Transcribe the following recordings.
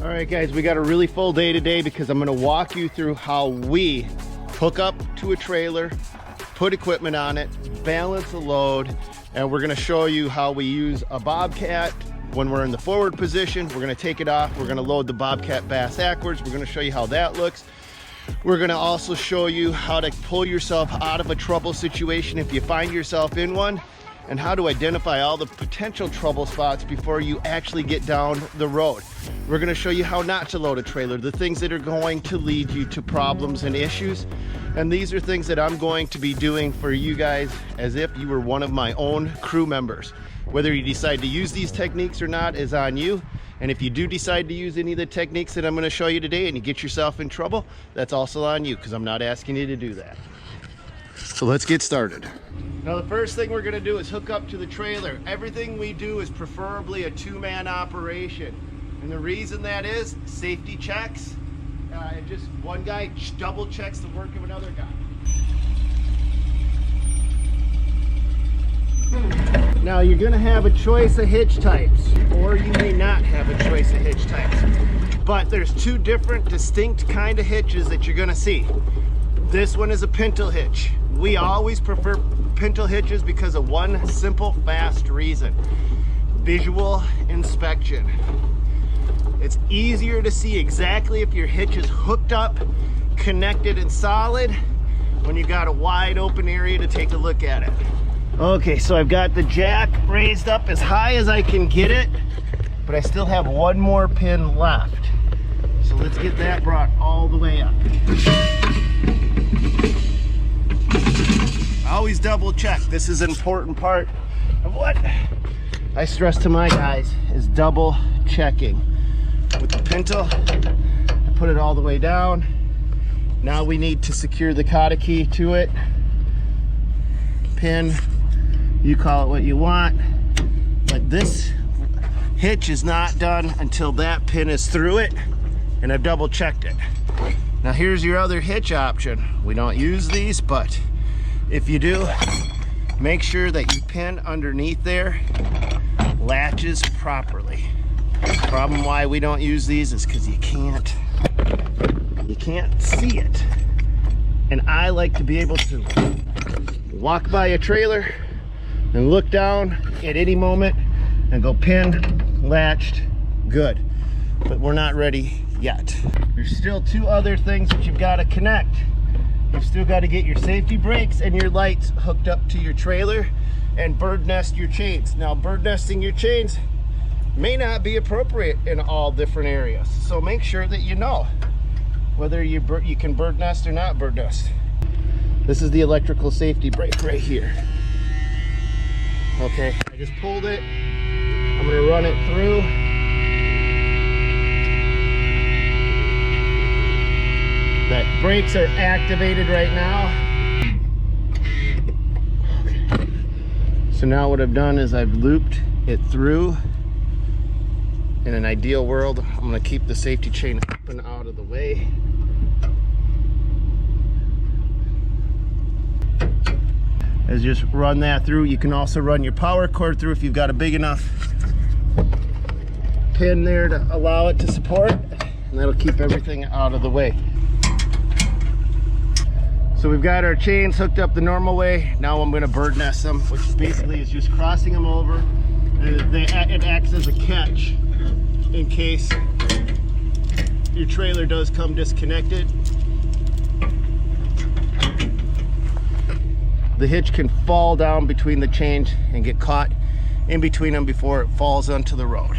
All right guys, we got a really full day today because I'm going to walk you through how we hook up to a trailer, put equipment on it, balance the load, and we're going to show you how we use a bobcat when we're in the forward position. We're going to take it off, we're going to load the bobcat bass backwards. We're going to show you how that looks. We're going to also show you how to pull yourself out of a trouble situation if you find yourself in one, and how to identify all the potential trouble spots before you actually get down the road. We're going to show you how not to load a trailer, the things that are going to lead you to problems and issues. And these are things that I'm going to be doing for you guys as if you were one of my own crew members. Whether you decide to use these techniques or not is on you. And if you do decide to use any of the techniques that I'm going to show you today and you get yourself in trouble, that's also on you, because I'm not asking you to do that. So let's get started. Now the first thing we're going to do is hook up to the trailer. Everything we do is preferably a two-man operation. And the reason that is safety checks. And just one guy double checks the work of another guy. Now you're going to have a choice of hitch types, or you may not have a choice of hitch types. But there's two different distinct kind of hitches that you're going to see. This one is a Pintle hitch. We always prefer Pintle hitches because of one simple, fast reason. Visual inspection. It's easier to see exactly if your hitch is hooked up, connected, and solid when you got a wide open area to take a look at it. Okay, so I've got the jack raised up as high as I can get it, but I still have one more pin left. So let's get that brought all the way up. Always double check. This is an important part of what I stress to my guys, is double checking. With the Pintle, I put it all the way down. Now we need to secure the cotta key to it. Pin, you call it what you want, but this hitch is not done until that pin is through it and I've double checked it. Now here's your other hitch option. We don't use these, but if you do, make sure that you pin underneath there latches properly. The problem why we don't use these is because you can't see it. And I like to be able to walk by a trailer and look down at any moment and go pin, latched, good. But we're not ready yet. There's still two other things that you've got to connect. You've still got to get your safety brakes and your lights hooked up to your trailer and bird nest your chains. Now bird nesting your chains may not be appropriate in all different areas. So make sure that you know whether you can bird nest or not bird nest. This is the electrical safety brake right here. Okay, I just pulled it. I'm gonna run it through. The brakes are activated right now. Okay. So now what I've done is I've looped it through. In an ideal world, I'm gonna keep the safety chain up and out of the way. As you just run that through, you can also run your power cord through if you've got a big enough pin there to allow it to support, and that'll keep everything out of the way. So we've got our chains hooked up the normal way. Now I'm gonna bird nest them, which basically is just crossing them over. It acts as a catch in case your trailer does come disconnected. The hitch can fall down between the chains and get caught in between them before it falls onto the road.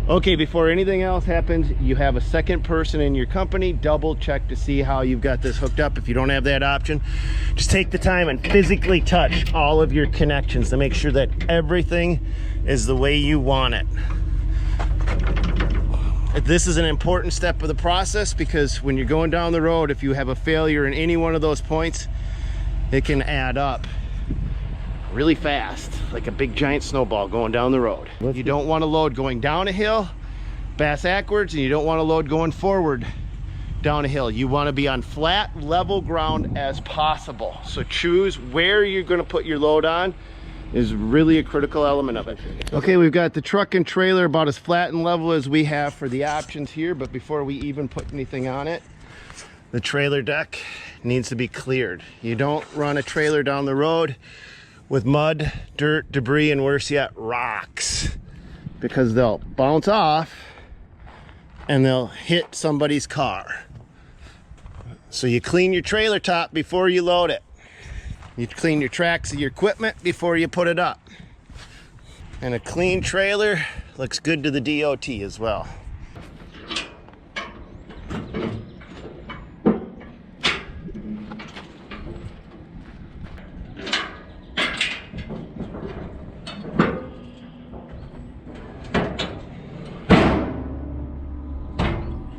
Okay, before anything else happens, you have a second person in your company. Double check to see how you've got this hooked up. If you don't have that option, just take the time and physically touch all of your connections to make sure that everything is the way you want it. This is an important step of the process because when you're going down the road, if you have a failure in any one of those points, it can add up really fast, like a big giant snowball going down the road. You don't want to load going down a hill, bass backwards, and you don't want to load going forward down a hill. You want to be on flat, level ground as possible. So choose where you're going to put your load on is really a critical element of it. Okay, we've got the truck and trailer about as flat and level as we have for the options here, but before we even put anything on it, the trailer deck needs to be cleared. You don't run a trailer down the road with mud, dirt, debris, and worse yet, rocks, because they'll bounce off and they'll hit somebody's car. So you clean your trailer top before you load it. You clean your tracks of your equipment before you put it up. And a clean trailer looks good to the DOT as well.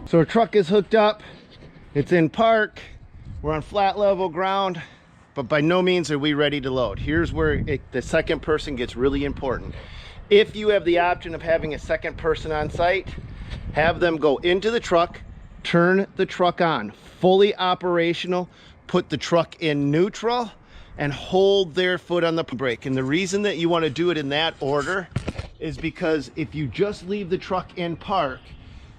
So our truck is hooked up, it's in park, we're on flat level ground, but by no means are we ready to load. Here's where the second person gets really important. If you have the option of having a second person on site, have them go into the truck, turn the truck on, fully operational, put the truck in neutral, and hold their foot on the brake. And the reason that you want to do it in that order is because if you just leave the truck in park,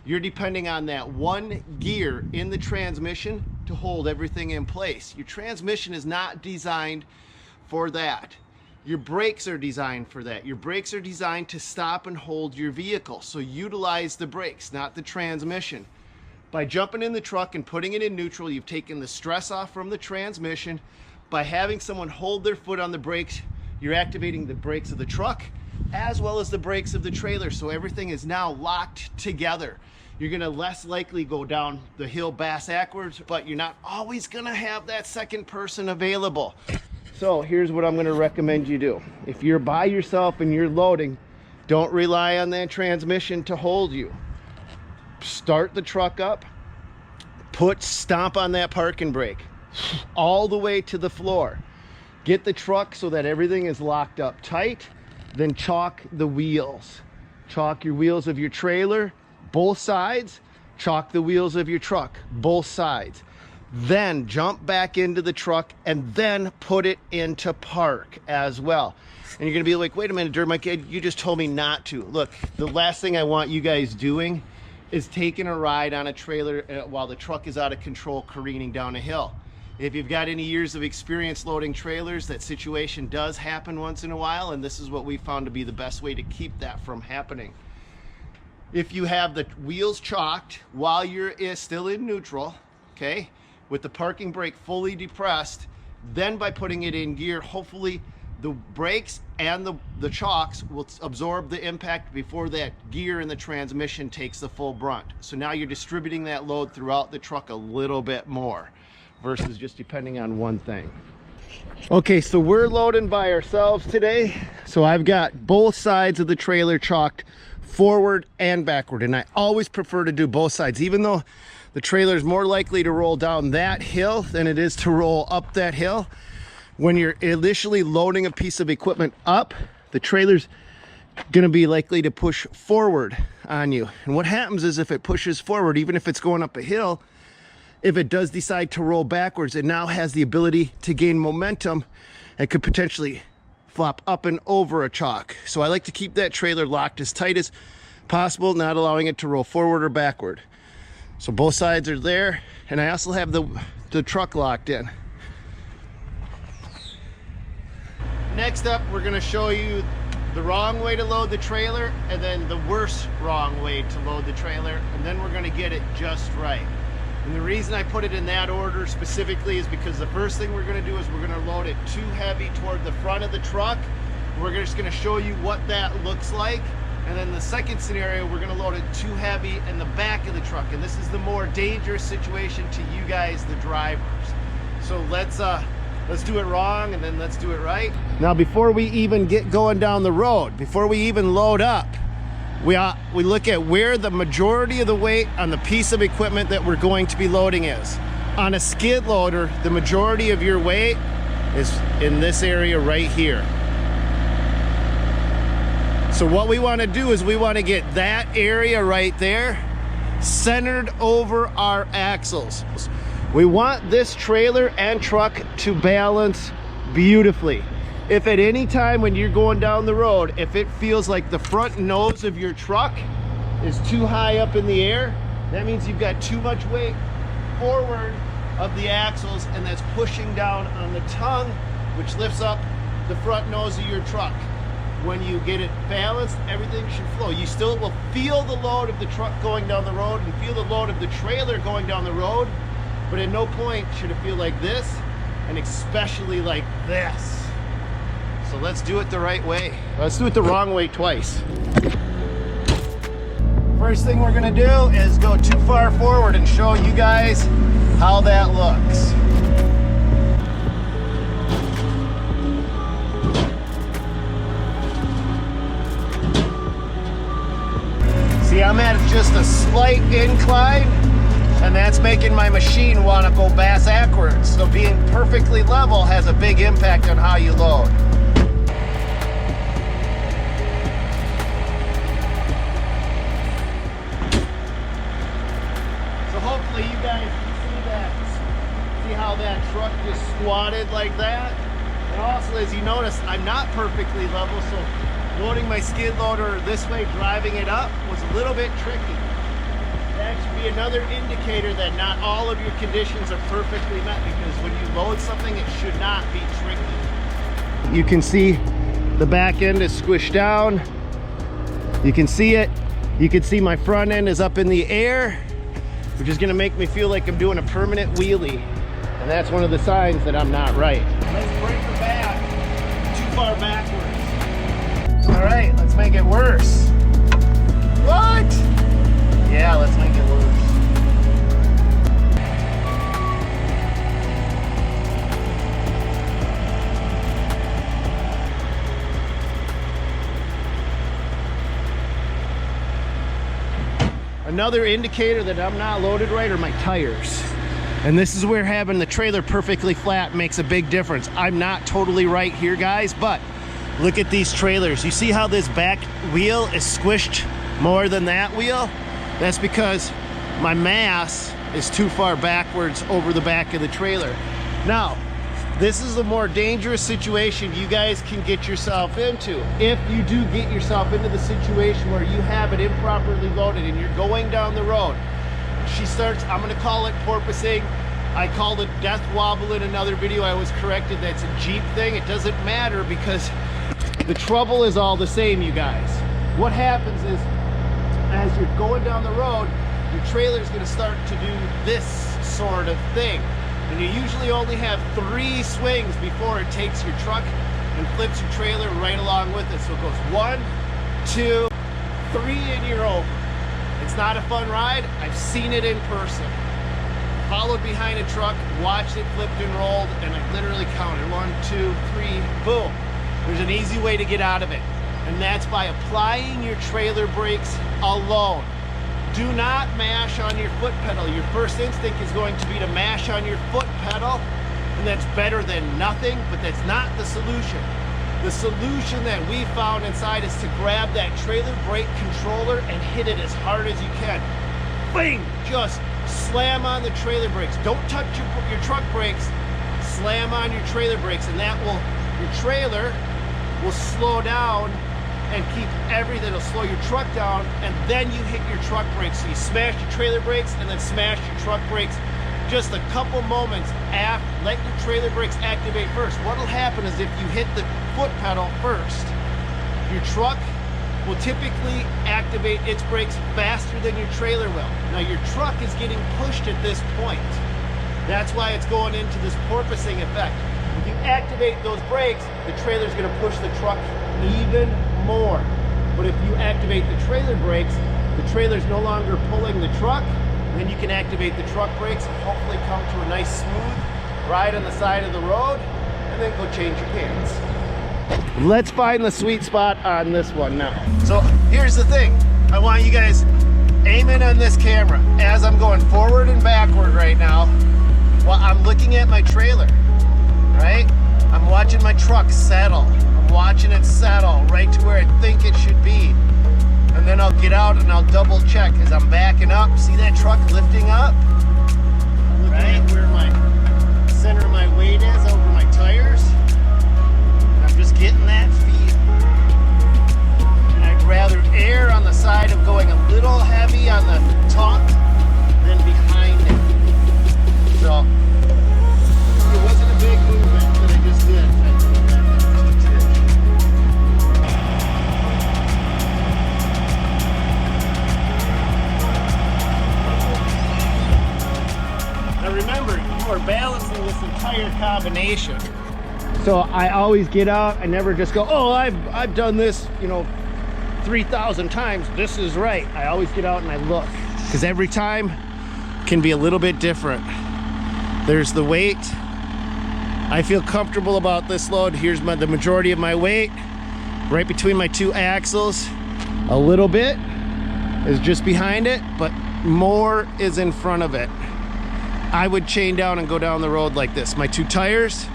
you're depending on that one gear in the transmission to hold everything in place. Your transmission is not designed for that. Your brakes are designed for that. Your brakes are designed to stop and hold your vehicle. So utilize the brakes, not the transmission. By jumping in the truck and putting it in neutral, you've taken the stress off from the transmission. By having someone hold their foot on the brakes, you're activating the brakes of the truck as well as the brakes of the trailer. So everything is now locked together. You're gonna less likely go down the hill bass backwards, but you're not always gonna have that second person available. So here's what I'm gonna recommend you do. If you're by yourself and you're loading, don't rely on that transmission to hold you. Start the truck up, stomp on that parking brake all the way to the floor. Get the truck so that everything is locked up tight, then chalk the wheels. Chalk your wheels of your trailer, both sides, chalk the wheels of your truck, both sides. Then jump back into the truck and then put it into park as well. And you're gonna be like, wait a minute, Dirt Mike, you just told me not to. Look, the last thing I want you guys doing is taking a ride on a trailer while the truck is out of control careening down a hill. If you've got any years of experience loading trailers, that situation does happen once in a while, and this is what we found to be the best way to keep that from happening. If you have the wheels chalked while you're still in neutral, okay, with the parking brake fully depressed, then by putting it in gear, hopefully the brakes and the chocks will absorb the impact before that gear in the transmission takes the full brunt. So now you're distributing that load throughout the truck a little bit more versus just depending on one thing. Okay, so we're loading by ourselves today. So I've got both sides of the trailer chalked forward and backward, and I always prefer to do both sides, even though the trailer is more likely to roll down that hill than it is to roll up that hill. When you're initially loading a piece of equipment up, the trailer's gonna be likely to push forward on you. And what happens is if it pushes forward, even if it's going up a hill, if it does decide to roll backwards, it now has the ability to gain momentum and could potentially flop up and over a chalk. So I like to keep that trailer locked as tight as possible, not allowing it to roll forward or backward. So both sides are there, and I also have the truck locked in. Next up, we're gonna show you the wrong way to load the trailer and then the worst wrong way to load the trailer, and then we're gonna get it just right. And the reason I put it in that order specifically is because the first thing we're gonna do is we're gonna load it too heavy toward the front of the truck. We're just gonna show you what that looks like. And then the second scenario, we're gonna load it too heavy in the back of the truck. And this is the more dangerous situation to you guys, the drivers. So let's do it wrong and then let's do it right. Now, before we even get going down the road, before we even load up, we look at where the majority of the weight on the piece of equipment that we're going to be loading is. On a skid loader, the majority of your weight is in this area right here. So what we want to do is we want to get that area right there centered over our axles. We want this trailer and truck to balance beautifully. If at any time when you're going down the road, if it feels like the front nose of your truck is too high up in the air, that means you've got too much weight forward of the axles, and that's pushing down on the tongue, which lifts up the front nose of your truck. When you get it balanced, everything should flow. You still will feel the load of the truck going down the road and feel the load of the trailer going down the road, but at no point should it feel like this, and especially like this. So let's do it the right way. Let's do it the wrong way twice. First thing we're gonna do is go too far forward and show you guys how that looks. See, I'm at just a slight incline, and that's making my machine want to go backwards. So being perfectly level has a big impact on how you load. So hopefully you guys can see that. See how that truck just squatted like that? And also, as you notice, I'm not perfectly level, so loading my skid loader this way, driving it up, was a little bit tricky. That should be another indicator that not all of your conditions are perfectly met, because when you load something, it should not be tricky. You can see the back end is squished down. You can see it. You can see my front end is up in the air, which is gonna make me feel like I'm doing a permanent wheelie. And that's one of the signs that I'm not right. Let's break her back, too far backwards. All right, let's make it worse. What? Yeah, let's make it worse. Another indicator that I'm not loaded right are my tires. And this is where having the trailer perfectly flat makes a big difference. I'm not totally right here, guys, but look at these trailers. You see how this back wheel is squished more than that wheel? That's because my mass is too far backwards over the back of the trailer. Now, this is a more dangerous situation you guys can get yourself into. If you do get yourself into the situation where you have it improperly loaded and you're going down the road, she starts, I'm gonna call it porpoising. I called it death wobble in another video. I was corrected, that's a Jeep thing. It doesn't matter because the trouble is all the same, you guys. What happens is, as you're going down the road, your trailer is going to start to do this sort of thing. And you usually only have 3 swings before it takes your truck and flips your trailer right along with it. So it goes 1, 2, 3, and you're over. It's not a fun ride. I've seen it in person. Followed behind a truck, watched it flipped and rolled, and I literally counted 1, 2, 3, boom. There's an easy way to get out of it, and that's by applying your trailer brakes alone. Do not mash on your foot pedal. Your first instinct is going to be to mash on your foot pedal, and that's better than nothing, but that's not the solution. The solution that we found inside is to grab that trailer brake controller and hit it as hard as you can. Bing! Just slam on the trailer brakes. Don't touch your truck brakes. Slam on your trailer brakes, and that will, your trailer will slow down and keep everything. It'll slow your truck down, and then you hit your truck brakes. So you smash your trailer brakes and then smash your truck brakes just a couple moments after. Let your trailer brakes activate first. What'll happen is if you hit the foot pedal first, your truck will typically activate its brakes faster than your trailer will. Now your truck is getting pushed at this point. That's why it's going into this porpoising effect. If you activate those brakes, the trailer's gonna push the truck even more. But if you activate the trailer brakes, the trailer's no longer pulling the truck, then you can activate the truck brakes and hopefully come to a nice smooth ride on the side of the road, and then go change your pants. Let's find the sweet spot on this one now. So here's the thing. I want you guys aiming on this camera as I'm going forward and backward right now while I'm looking at my trailer, right? I'm watching my truck settle. I'm watching it settle right to where I think it should be. And then I'll get out and I'll double check as I'm backing up. See that truck lifting up? I'm looking at where my center of my weight is over my tires. And I'm just on the top than behind it. So it wasn't a big movement that I just did. Now remember, you are balancing this entire combination. So I always get out, I never just go, oh, I've done this, you know, 3,000 times, this is right. I always get out and I look, because every time can be a little bit different. There's the weight. I feel comfortable about this load. Here's the majority of my weight. Right between my two axles. A little bit is just behind it, but more is in front of it. I would chain down and go down the road like this. My two tires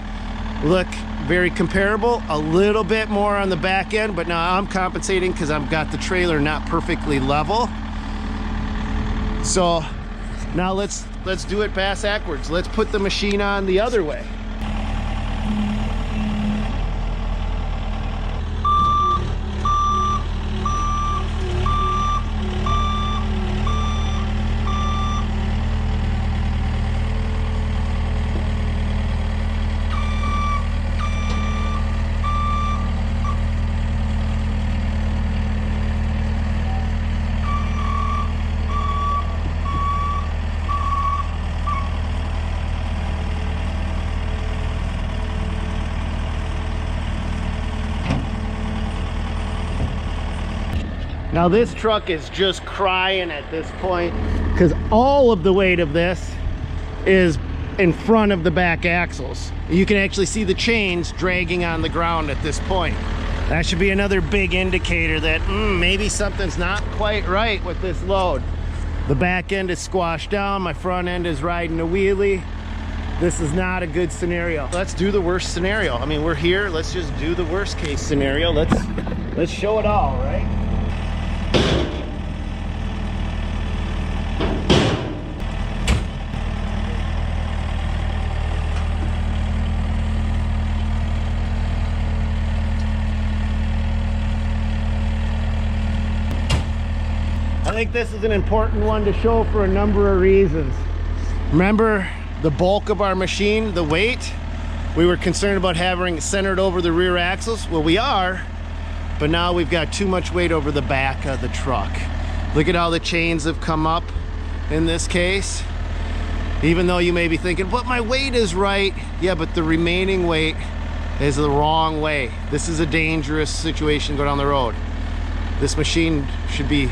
look very comparable, a little bit more on the back end, but now I'm compensating because I've got the trailer not perfectly level. So now let's do it bass backwards. Let's put the machine on the other way. Now this truck is just crying at this point because all of the weight of this is in front of the back axles. You can actually see the chains dragging on the ground at this point. That should be another big indicator that maybe something's not quite right with this load. The back end is squashed down, my front end is riding a wheelie. This is not a good scenario. Let's do the worst scenario. I mean, we're here, let's just do the worst case scenario. Let's show it all, right? I think this is an important one to show for a number of reasons. Remember the bulk of our machine, the weight? We were concerned about having it centered over the rear axles. Well, we are, but now we've got too much weight over the back of the truck. Look at how the chains have come up in this case. Even though you may be thinking, but my weight is right. Yeah, but the remaining weight is the wrong way. This is a dangerous situation to go down the road. This machine should be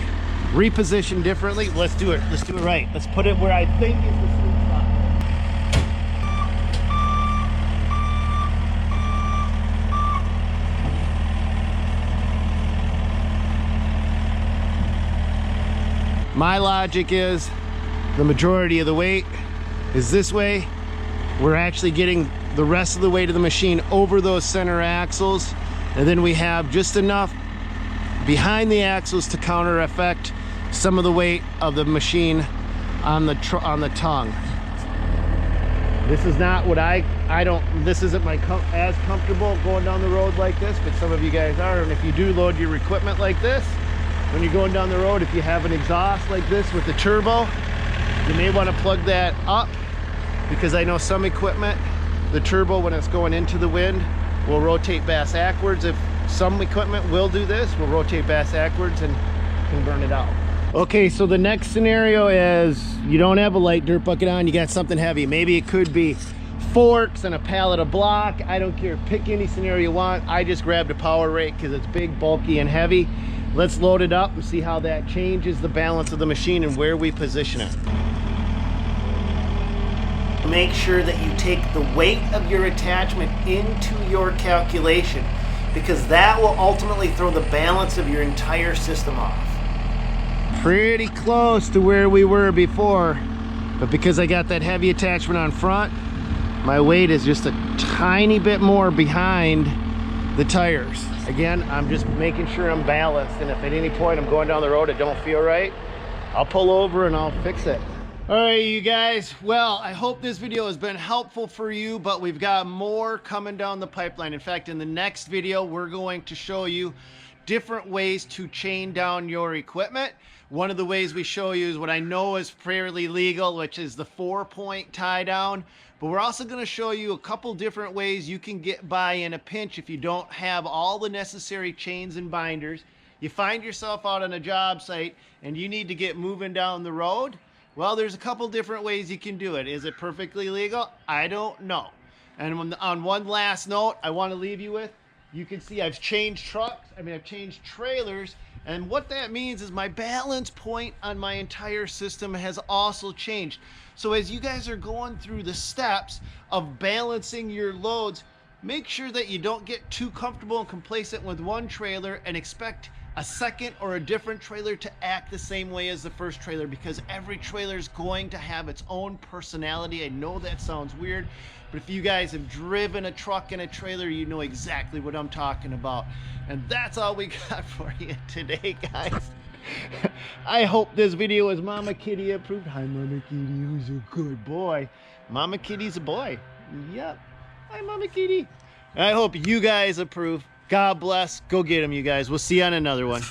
repositioned differently. Let's do it right. Let's put it where I think is the sweet spot. My logic is the majority of the weight is this way. We're actually getting the rest of the weight of the machine over those center axles, and then we have just enough behind the axles to counter effect some of the weight of the machine on the tongue. This is not what this isn't as comfortable going down the road like this, but some of you guys are. And if you do load your equipment like this, when you're going down the road, if you have an exhaust like this with the turbo, you may want to plug that up, because I know some equipment, the turbo, when it's going into the wind, will rotate bass backwards. If some equipment will do this, will rotate bass backwards and can burn it out. Okay, so the next scenario is you don't have a light dirt bucket on, you got something heavy. Maybe it could be forks and a pallet of block. I don't care, pick any scenario you want. I just grabbed a power rake because it's big, bulky, and heavy. Let's load it up and see how that changes the balance of the machine and where we position it. Make sure that you take the weight of your attachment into your calculation, because that will ultimately throw the balance of your entire system off. Pretty close to where we were before, but because I got that heavy attachment on front, my weight is just a tiny bit more behind the tires. Again, I'm just making sure I'm balanced, and if at any point I'm going down the road it don't feel right, I'll pull over and I'll fix it. All right, you guys, well, I hope this video has been helpful for you, but we've got more coming down the pipeline. In fact, in the next video, we're going to show you different ways to chain down your equipment. One of the ways we show you is what I know is fairly legal, which is the 4-point tie down. But we're also going to show you a couple different ways you can get by in a pinch if you don't have all the necessary chains and binders. You find yourself out on a job site and you need to get moving down the road. Well, there's a couple different ways you can do it. Is it perfectly legal? I don't know. And on one last note I want to leave you with, you can see I've changed trucks, I've changed trailers, and what that means is my balance point on my entire system has also changed. So as you guys are going through the steps of balancing your loads, make sure that you don't get too comfortable and complacent with one trailer and expect a second or a different trailer to act the same way as the first trailer, because every trailer is going to have its own personality. I know that sounds weird, but if you guys have driven a truck and a trailer, you know exactly what I'm talking about. And that's all we got for you today, guys. I hope this video is Mama Kitty approved. Hi, Mama Kitty, who's a good boy. Mama Kitty's a boy. Yep. Hi, Mama Kitty. I hope you guys approve. God bless. Go get them, you guys. We'll see you on another one.